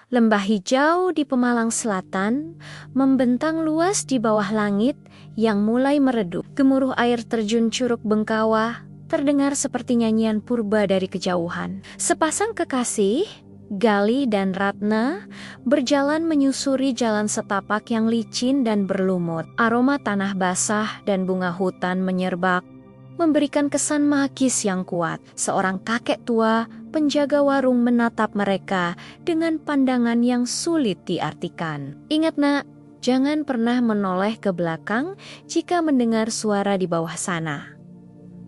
Lembah hijau di Pemalang Selatan membentang luas di bawah langit yang mulai meredup. Gemuruh air terjun Curug Bengkawah terdengar seperti nyanyian purba dari kejauhan. Sepasang kekasih, Galih dan Ratna, berjalan menyusuri jalan setapak yang licin dan berlumut. Aroma tanah basah dan bunga hutan menyerbak, memberikan kesan magis yang kuat. Seorang kakek tua, penjaga warung, menatap mereka dengan pandangan yang sulit diartikan. Ingat nak, jangan pernah menoleh ke belakang jika mendengar suara di bawah sana,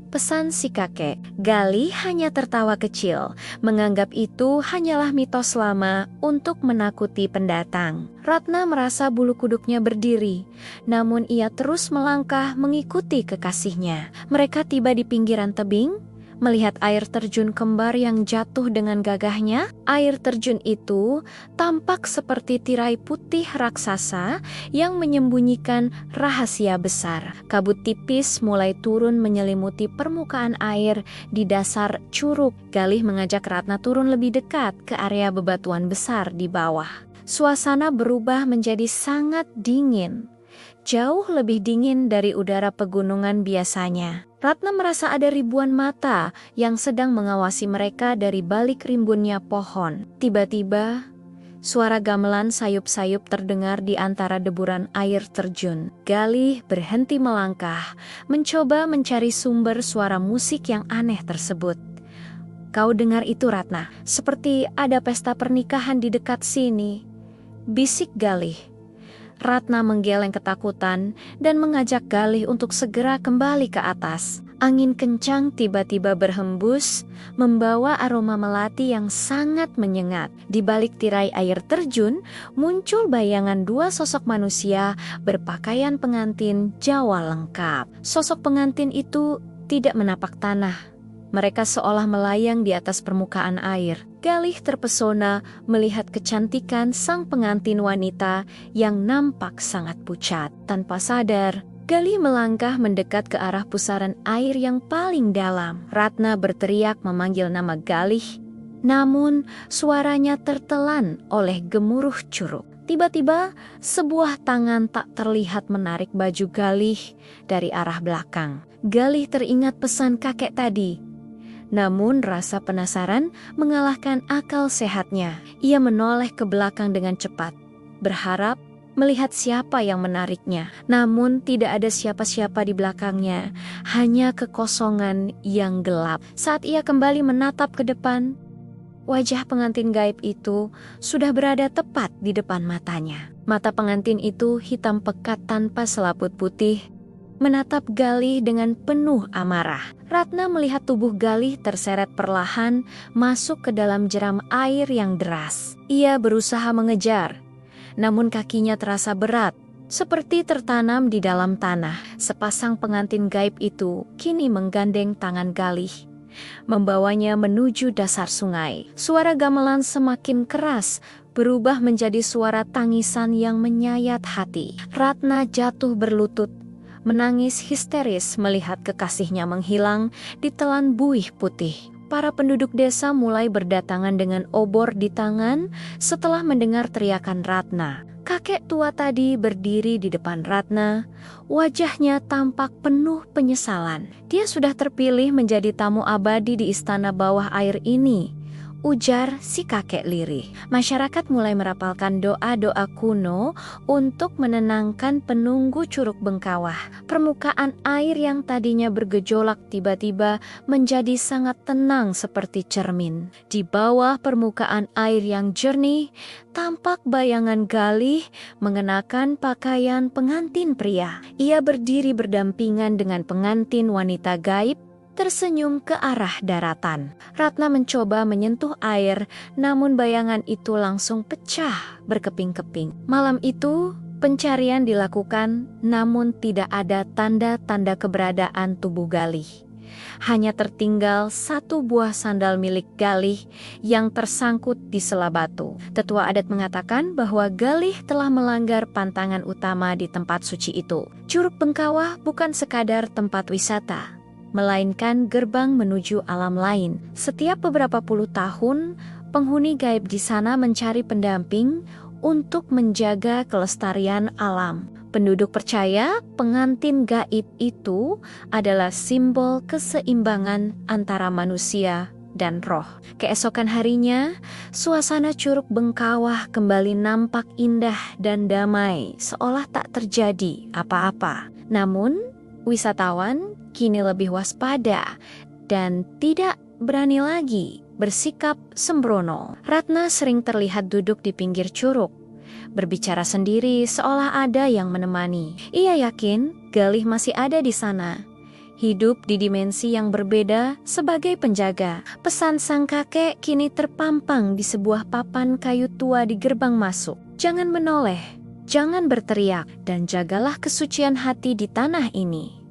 pesan si kakek. Galih hanya tertawa kecil, menganggap itu hanyalah mitos lama untuk menakuti pendatang. Ratna merasa bulu kuduknya berdiri, namun ia terus melangkah mengikuti kekasihnya. Mereka tiba di pinggiran tebing, melihat air terjun kembar yang jatuh dengan gagahnya. Air terjun itu tampak seperti tirai putih raksasa yang menyembunyikan rahasia besar. Kabut tipis mulai turun menyelimuti permukaan air di dasar curug. Galih mengajak Ratna turun lebih dekat ke area bebatuan besar di bawah. Suasana berubah menjadi sangat dingin, jauh lebih dingin dari udara pegunungan biasanya. Ratna merasa ada ribuan mata yang sedang mengawasi mereka dari balik rimbunnya pohon. Tiba-tiba, suara gamelan sayup-sayup terdengar di antara deburan air terjun. Galih berhenti melangkah, mencoba mencari sumber suara musik yang aneh tersebut. Kau dengar itu, Ratna? Seperti ada pesta pernikahan di dekat sini, bisik Galih. Ratna menggeleng ketakutan dan mengajak Galih untuk segera kembali ke atas. Angin kencang tiba-tiba berhembus, membawa aroma melati yang sangat menyengat. Di balik tirai air terjun, muncul bayangan dua sosok manusia berpakaian pengantin Jawa lengkap. Sosok pengantin itu tidak menapak tanah. Mereka seolah melayang di atas permukaan air. Galih terpesona melihat kecantikan sang pengantin wanita yang nampak sangat pucat. Tanpa sadar, Galih melangkah mendekat ke arah pusaran air yang paling dalam. Ratna berteriak memanggil nama Galih, namun suaranya tertelan oleh gemuruh curug. Tiba-tiba, sebuah tangan tak terlihat menarik baju Galih dari arah belakang. Galih teringat pesan kakek tadi. Namun rasa penasaran mengalahkan akal sehatnya. Ia menoleh ke belakang dengan cepat, berharap melihat siapa yang menariknya. Namun tidak ada siapa-siapa di belakangnya, hanya kekosongan yang gelap. Saat ia kembali menatap ke depan, wajah pengantin gaib itu sudah berada tepat di depan matanya. Mata pengantin itu hitam pekat tanpa selaput putih, menatap Galih dengan penuh amarah. Ratna melihat tubuh Galih terseret perlahan masuk ke dalam jeram air yang deras. Ia berusaha mengejar, namun kakinya terasa berat, seperti tertanam di dalam tanah. Sepasang pengantin gaib itu kini menggandeng tangan Galih, membawanya menuju dasar sungai. Suara gamelan semakin keras, berubah menjadi suara tangisan yang menyayat hati. Ratna jatuh berlutut, menangis histeris melihat kekasihnya menghilang ditelan buih putih. Para penduduk desa mulai berdatangan dengan obor di tangan setelah mendengar teriakan Ratna. Kakek tua tadi berdiri di depan Ratna, wajahnya tampak penuh penyesalan. Dia sudah terpilih menjadi tamu abadi di istana bawah air ini, ujar si kakek lirih. Masyarakat mulai merapalkan doa-doa kuno untuk menenangkan penunggu Curug Bengkawah. Permukaan air yang tadinya bergejolak tiba-tiba menjadi sangat tenang seperti cermin. Di bawah permukaan air yang jernih, tampak bayangan Galih mengenakan pakaian pengantin pria. Ia berdiri berdampingan dengan pengantin wanita gaib, tersenyum ke arah daratan. Ratna mencoba menyentuh air, namun bayangan itu langsung pecah berkeping-keping. Malam itu, pencarian dilakukan, namun tidak ada tanda-tanda keberadaan tubuh Galih. Hanya tertinggal satu buah sandal milik Galih yang tersangkut di sela batu. Tetua adat mengatakan bahwa Galih telah melanggar pantangan utama di tempat suci itu. Curug Bengkawah bukan sekadar tempat wisata, melainkan gerbang menuju alam lain. Setiap beberapa puluh tahun, Penghuni gaib di sana mencari pendamping untuk menjaga kelestarian alam. Penduduk percaya pengantin gaib itu adalah simbol keseimbangan antara manusia dan roh. Keesokan harinya, suasana Curug Bengkawah kembali nampak indah dan damai, seolah tak terjadi apa-apa. Namun, wisatawan kini lebih waspada dan tidak berani lagi bersikap sembrono. Ratna sering terlihat duduk di pinggir curug, berbicara sendiri seolah ada yang menemani. Ia yakin Galih masih ada di sana, hidup di dimensi yang berbeda sebagai penjaga. Pesan sang kakek kini terpampang di sebuah papan kayu tua di gerbang masuk. Jangan menoleh, jangan berteriak, dan jagalah kesucian hati di tanah ini.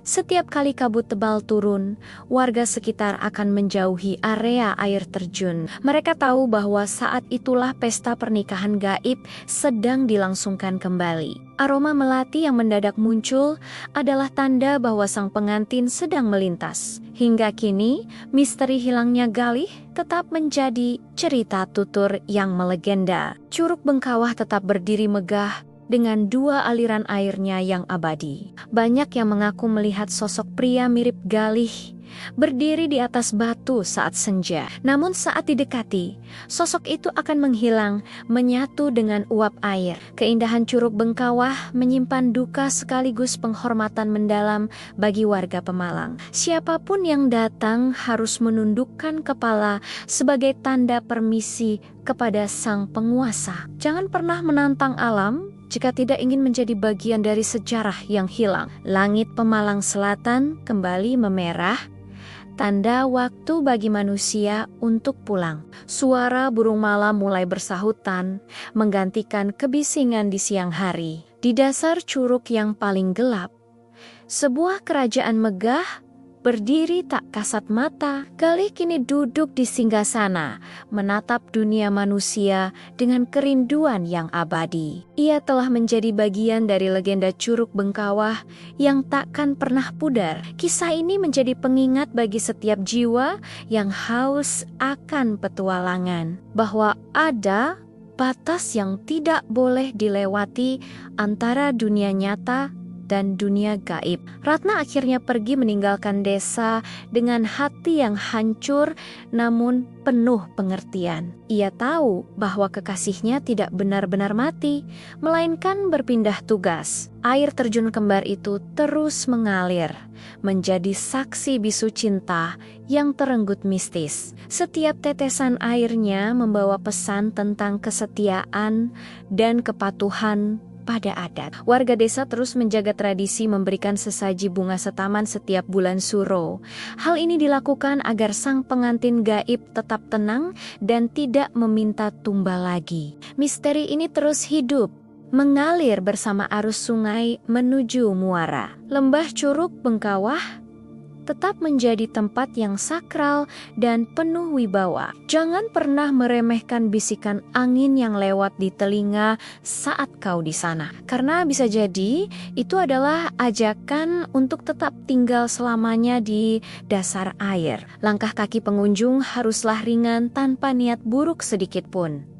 Setiap kali kabut tebal turun, warga sekitar akan menjauhi area air terjun. Mereka tahu bahwa saat itulah pesta pernikahan gaib sedang dilangsungkan kembali. Aroma melati yang mendadak muncul adalah tanda bahwa sang pengantin sedang melintas. Hingga kini, misteri hilangnya Galih tetap menjadi cerita tutur yang melegenda. Curug Bengkawah tetap berdiri megah dengan dua aliran airnya yang abadi. Banyak yang mengaku melihat sosok pria mirip Galih berdiri di atas batu saat senja. Namun saat didekati, sosok itu akan menghilang, menyatu dengan uap air. Keindahan Curug Bengkawah menyimpan duka sekaligus penghormatan mendalam bagi warga Pemalang. Siapapun yang datang harus menundukkan kepala sebagai tanda permisi kepada sang penguasa. Jangan pernah menantang alam jika tidak ingin menjadi bagian dari sejarah yang hilang. Langit Pemalang Selatan kembali memerah, tanda waktu bagi manusia untuk pulang. Suara burung malam mulai bersahutan, menggantikan kebisingan di siang hari. Di dasar curug yang paling gelap, sebuah kerajaan megah berdiri tak kasat mata. Galih kini duduk di singgasana, menatap dunia manusia dengan kerinduan yang abadi. Ia telah menjadi bagian dari legenda Curug Bengkawah yang takkan pernah pudar. Kisah ini menjadi pengingat bagi setiap jiwa yang haus akan petualangan, bahwa ada batas yang tidak boleh dilewati antara dunia nyata dan dunia gaib. Ratna akhirnya pergi meninggalkan desa dengan hati yang hancur namun penuh pengertian. Ia tahu bahwa kekasihnya tidak benar-benar mati, melainkan berpindah tugas. Air terjun kembar itu terus mengalir, menjadi saksi bisu cinta yang terenggut mistis. Setiap tetesan airnya membawa pesan tentang kesetiaan dan kepatuhan pada adat. Warga desa terus menjaga tradisi memberikan sesaji bunga setaman setiap bulan Suro. Hal ini dilakukan agar sang pengantin gaib tetap tenang dan tidak meminta tumbal lagi. Misteri ini terus hidup, mengalir bersama arus sungai menuju muara. Lembah Curug Bengkawah tetap menjadi tempat yang sakral dan penuh wibawa. Jangan pernah meremehkan bisikan angin yang lewat di telinga saat kau di sana. Karena bisa jadi itu adalah ajakan untuk tetap tinggal selamanya di dasar air. Langkah kaki pengunjung haruslah ringan tanpa niat buruk sedikit pun.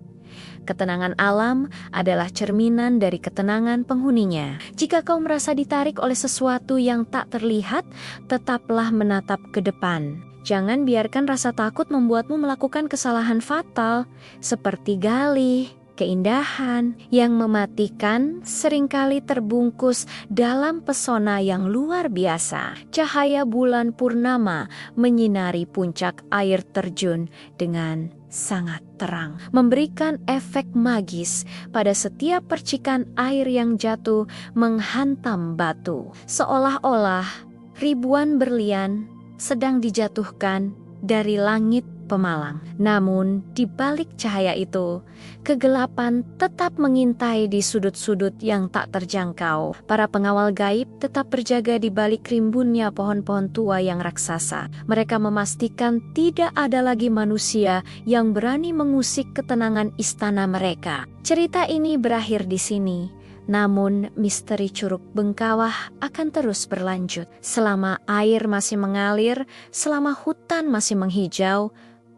Ketenangan alam adalah cerminan dari ketenangan penghuninya. Jika kau merasa ditarik oleh sesuatu yang tak terlihat, tetaplah menatap ke depan. Jangan biarkan rasa takut membuatmu melakukan kesalahan fatal, seperti Galih. Keindahan yang mematikan seringkali terbungkus dalam pesona yang luar biasa. Cahaya bulan purnama menyinari puncak air terjun dengan sangat terang, memberikan efek magis pada setiap percikan air yang jatuh menghantam batu. Seolah-olah ribuan berlian sedang dijatuhkan dari langit Pemalang. Namun, di balik cahaya itu, kegelapan tetap mengintai di sudut-sudut yang tak terjangkau. Para pengawal gaib tetap berjaga di balik rimbunnya pohon-pohon tua yang raksasa. Mereka memastikan tidak ada lagi manusia yang berani mengusik ketenangan istana mereka. Cerita ini berakhir di sini. Namun, misteri Curug Bengkawah akan terus berlanjut. Selama air masih mengalir, selama hutan masih menghijau,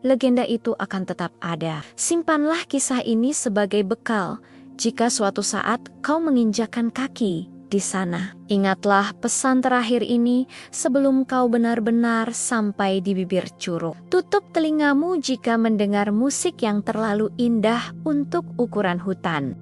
legenda itu akan tetap ada. Simpanlah kisah ini sebagai bekal jika suatu saat kau menginjakkan kaki di sana. Ingatlah pesan terakhir ini sebelum kau benar-benar sampai di bibir curug. Tutup telingamu jika mendengar musik yang terlalu indah untuk ukuran hutan.